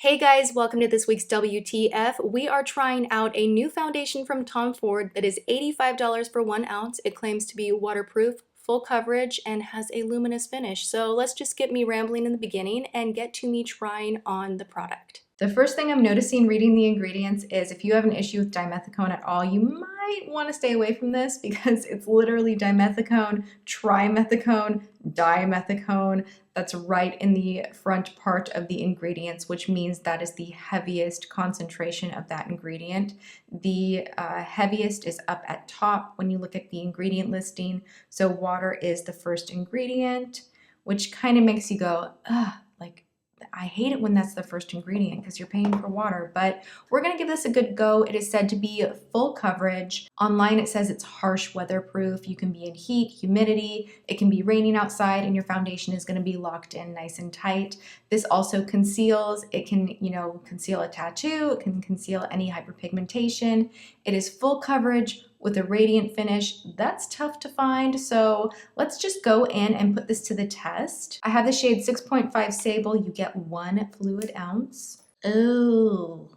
Hey guys, welcome to this week's WTF. We are trying out a new foundation from Tom Ford that is $85 for 1 ounce. It claims to be waterproof, full coverage, and has a luminous finish. So let's just get me rambling in the beginning and get to me trying on the product. The first thing I'm noticing reading the ingredients is if you have an issue with dimethicone at all, you might want to stay away from this because it's literally dimethicone, trimethicone, dimethicone. That's right in the front part of the ingredients, which means that is the heaviest concentration of that ingredient. The heaviest is up at top when you look at the ingredient listing. So water is the first ingredient, which kind of makes you go, ugh, like, I hate it when that's the first ingredient because you're paying for water, but we're going to give this a good go. It is said to be full coverage. Online it says it's harsh weatherproof. You can be in heat, humidity, it can be raining outside, and your foundation is going to be locked in nice and tight. This also conceals. It can, conceal a tattoo. It can conceal any hyperpigmentation. It is full coverage with a radiant finish. That's tough to find, so let's just go in and put this to the test. I have the shade 6.5 Sable. You get 1 fluid ounce. Oh.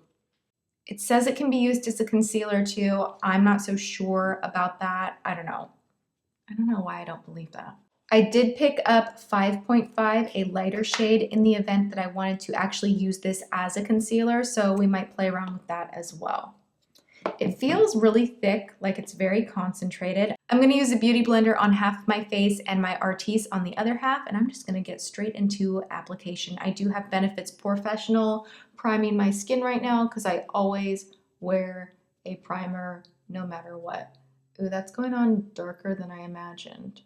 It says it can be used as a concealer too. I'm not so sure about that. I don't know why I don't believe that. I did pick up 5.5, a lighter shade, in the event that I wanted to actually use this as a concealer, so we might play around with that as well. It feels really thick, like it's very concentrated. I'm going to use a beauty blender on half of my face and my Artiste on the other half, and I'm just going to get straight into application. I do have Benefit's Porefessional priming my skin right now because I always wear a primer no matter what. Ooh, that's going on darker than I imagined.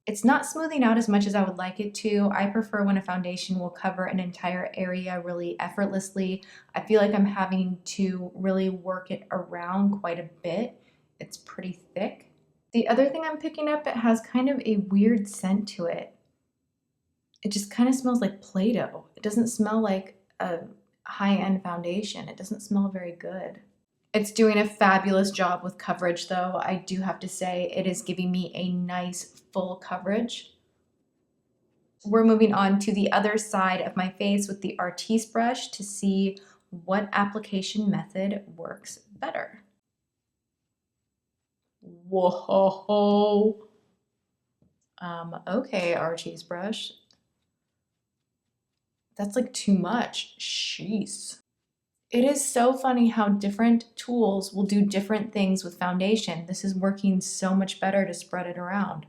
It's not smoothing out as much as I would like it to. I prefer when a foundation will cover an entire area really effortlessly. I feel like I'm having to really work it around quite a bit. It's pretty thick. The other thing I'm picking up, it has kind of a weird scent to it. It just kind of smells like Play-Doh. It doesn't smell like a high-end foundation. It doesn't smell very good. It's doing a fabulous job with coverage though. I do have to say it is giving me a nice full coverage. We're moving on to the other side of my face with the Artiste brush to see what application method works better. Whoa. Okay, Artiste brush. That's like too much. Jeez. It is so funny how different tools will do different things with foundation. This is working so much better to spread it around.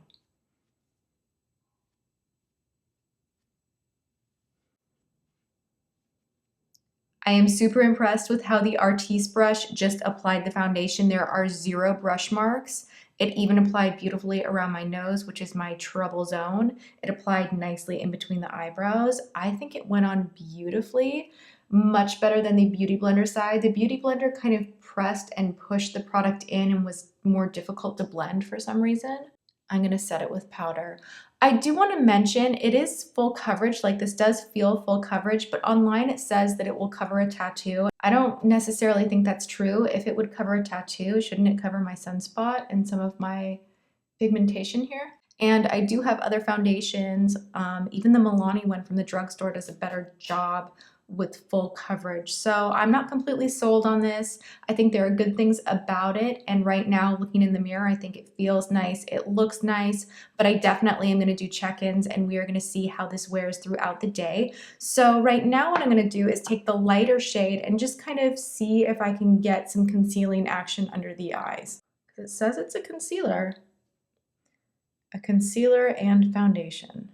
I am super impressed with how the Artiste brush just applied the foundation. There are 0 brush marks. It even applied beautifully around my nose, which is my trouble zone. It applied nicely in between the eyebrows. I think it went on beautifully. Much better than the Beauty Blender side. The Beauty Blender kind of pressed and pushed the product in and was more difficult to blend for some reason. I'm going to set it with powder. I do want to mention it is full coverage, like this does feel full coverage, but online it says that it will cover a tattoo. I don't necessarily think that's true. If it would cover a tattoo, shouldn't it cover my sunspot and some of my pigmentation here? And I do have other foundations. Even the Milani one from the drugstore does a better job with full coverage. So I'm not completely sold on this. I think there are good things about it. And right now, looking in the mirror, I think it feels nice. It looks nice, but I definitely am going to do check-ins and we are going to see how this wears throughout the day. So right now, what I'm going to do is take the lighter shade and just kind of see if I can get some concealing action under the eyes. It says it's a concealer and foundation.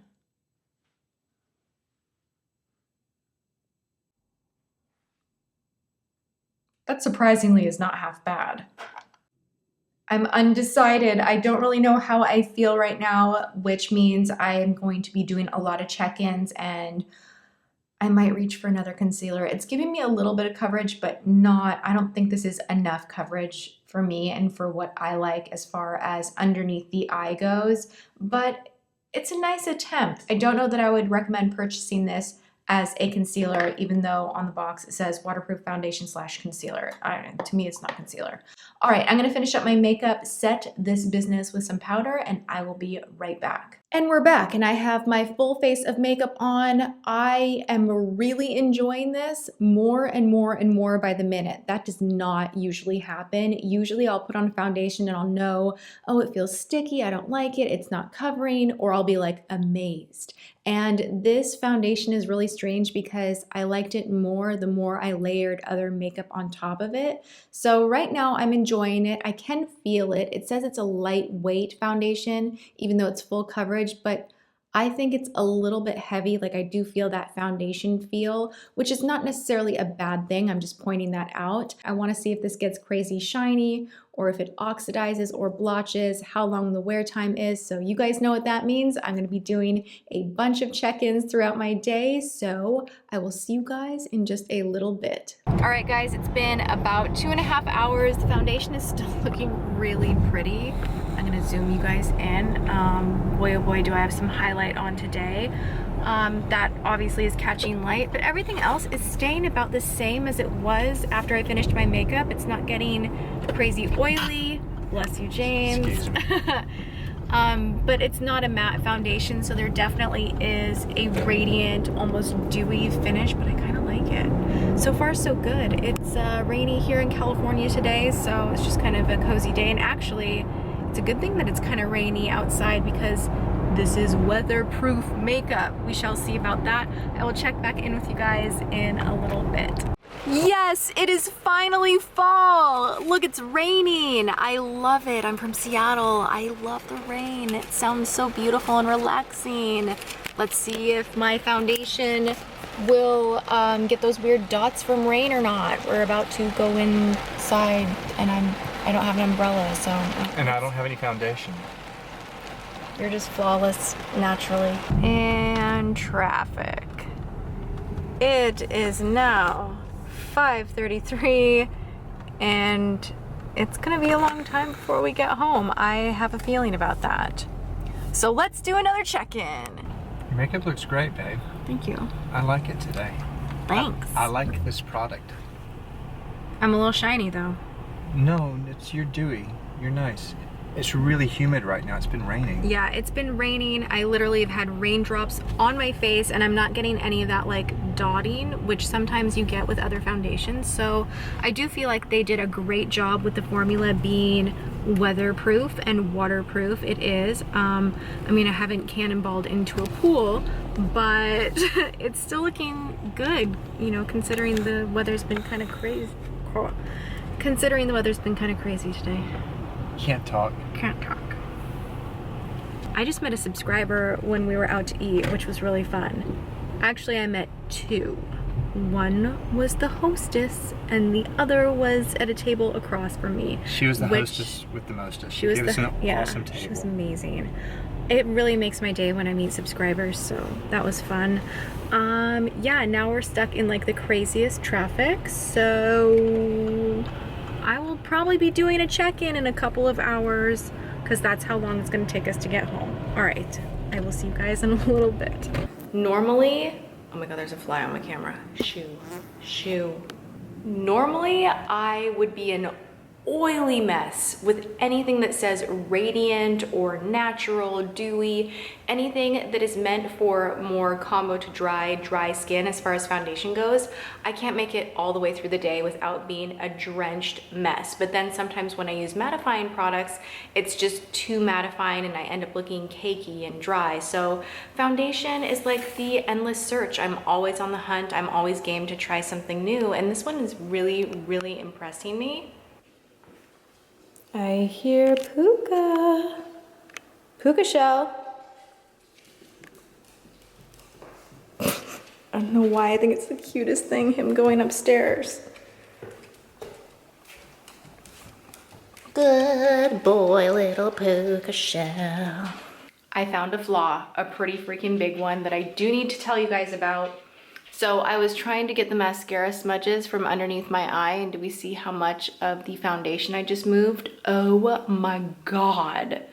That surprisingly is not half bad. I'm undecided. I don't really know how I feel right now, which means I am going to be doing a lot of check-ins and I might reach for another concealer. It's giving me a little bit of coverage, but not, I don't think this is enough coverage for me and for what I like as far as underneath the eye goes, but it's a nice attempt. I don't know that I would recommend purchasing this as a concealer, even though on the box it says waterproof foundation / concealer. To me, it's not concealer. All right, I'm gonna finish up my makeup, set this business with some powder, and I will be right back. And we're back, and I have my full face of makeup on. I am really enjoying this more and more and more by the minute. That does not usually happen. Usually I'll put on foundation and I'll know, oh, it feels sticky, I don't like it, it's not covering, or I'll be like amazed. And this foundation is really strange because I liked it more the more I layered other makeup on top of it. So right now I'm enjoying it. I can feel it. It says it's a lightweight foundation, even though it's full coverage, but I think it's a little bit heavy. Like I do feel that foundation feel, which is not necessarily a bad thing. I'm just pointing that out. I want to see if this gets crazy shiny or if it oxidizes or blotches, how long the wear time is. So you guys know what that means. I'm going to be doing a bunch of check-ins throughout my day. So I will see you guys in just a little bit. All right, guys, it's been about 2.5 hours. The foundation is still looking really pretty. I'm gonna zoom you guys in. Boy, oh boy, do I have some highlight on today. That obviously is catching light, but everything else is staying about the same as it was after I finished my makeup. It's not getting crazy oily. Bless you, James. But it's not a matte foundation, so there definitely is a radiant, almost dewy finish, but I kind of like it. So far, so good. It's rainy here in California today, so it's just kind of a cozy day, and actually, it's a good thing that it's kind of rainy outside because this is weatherproof makeup. We shall see about that. I will check back in with you guys in a little bit. Yes, it is finally fall. Look, it's raining. I love it. I'm from Seattle. I love the rain. It sounds so beautiful and relaxing. Let's see if my foundation will get those weird dots from rain or not. We're about to go inside and I don't have an umbrella, so. And I don't have any foundation. You're just flawless naturally. And traffic. It is now 5:33 and it's gonna be a long time before we get home. I have a feeling about that. So let's do another check-in. Your makeup looks great, babe. Thank you. I like it today. Thanks. I like this product. I'm a little shiny though. No, you're dewy. You're nice. It's really humid right now. It's been raining. Yeah, it's been raining. I literally have had raindrops on my face and I'm not getting any of that like dotting, which sometimes you get with other foundations. So I do feel like they did a great job with the formula being weatherproof and waterproof. It is. I mean, I haven't cannonballed into a pool, but it's still looking good, you know, considering the weather's been kind of crazy. Considering the weather's been kind of crazy today. Can't talk. Can't talk. I just met a subscriber when we were out to eat, which was really fun. Actually, I met two. One was the hostess, and the other was at a table across from me. She was the hostess with the mostest. She was an awesome table. She was amazing. It really makes my day when I meet subscribers, so that was fun. Yeah, now we're stuck in like the craziest traffic, so I will probably be doing a check-in in a couple of hours because that's how long it's going to take us to get home. All right, I will see you guys in a little bit. Normally, oh my god, there's a fly on my camera. Shoo. Normally, I would be an oily mess with anything that says radiant or natural, dewy, anything that is meant for more combo to dry skin as far as foundation goes. I can't make it all the way through the day without being a drenched mess. But then sometimes when I use mattifying products, it's just too mattifying and I end up looking cakey and dry. So foundation is like the endless search. I'm always on the hunt. I'm always game to try something new. And this one is really, really impressing me. I hear Puka. Puka shell. I don't know why, I think it's the cutest thing, him going upstairs. Good boy, little Puka shell. I found a flaw, a pretty freaking big one that I do need to tell you guys about. So I was trying to get the mascara smudges from underneath my eye, and do we see how much of the foundation I just moved? Oh my god.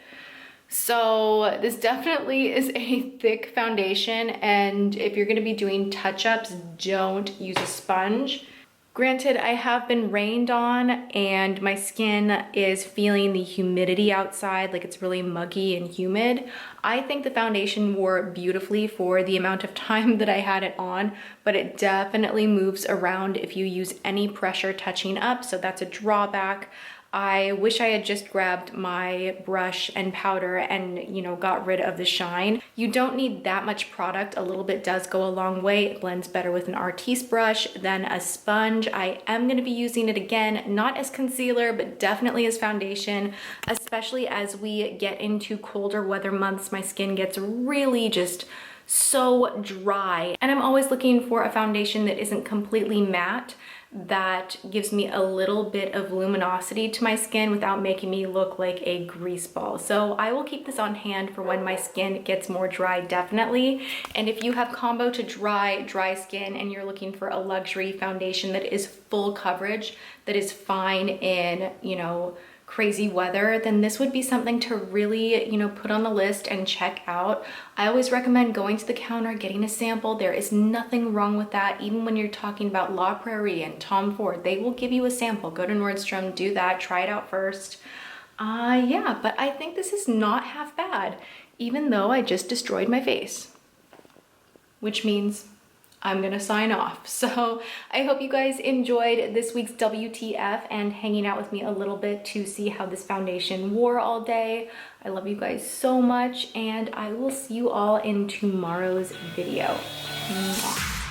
So this definitely is a thick foundation, and if you're gonna be doing touch-ups, don't use a sponge. Granted, I have been rained on and my skin is feeling the humidity outside, like it's really muggy and humid. I think the foundation wore beautifully for the amount of time that I had it on, but it definitely moves around if you use any pressure touching up, so that's a drawback. I wish I had just grabbed my brush and powder and, you know, got rid of the shine. You don't need that much product. A little bit does go a long way. It blends better with an Artiste brush than a sponge. I am gonna be using it again, not as concealer, but definitely as foundation, especially as we get into colder weather months. My skin gets really just so dry. And I'm always looking for a foundation that isn't completely matte, that gives me a little bit of luminosity to my skin without making me look like a grease ball. So I will keep this on hand for when my skin gets more dry, definitely. And if you have combo to dry skin and you're looking for a luxury foundation that is full coverage, that is fine in, you know, crazy weather, then this would be something to really, you know, put on the list and check out. I always recommend going to the counter, getting a sample. There is nothing wrong with that. Even when you're talking about La Prairie and Tom Ford, they will give you a sample. Go to Nordstrom, do that, try it out first. Yeah, but I think this is not half bad, even though I just destroyed my face, which means I'm gonna sign off. So I hope you guys enjoyed this week's WTF and hanging out with me a little bit to see how this foundation wore all day. I love you guys so much, and I will see you all in tomorrow's video. Mwah.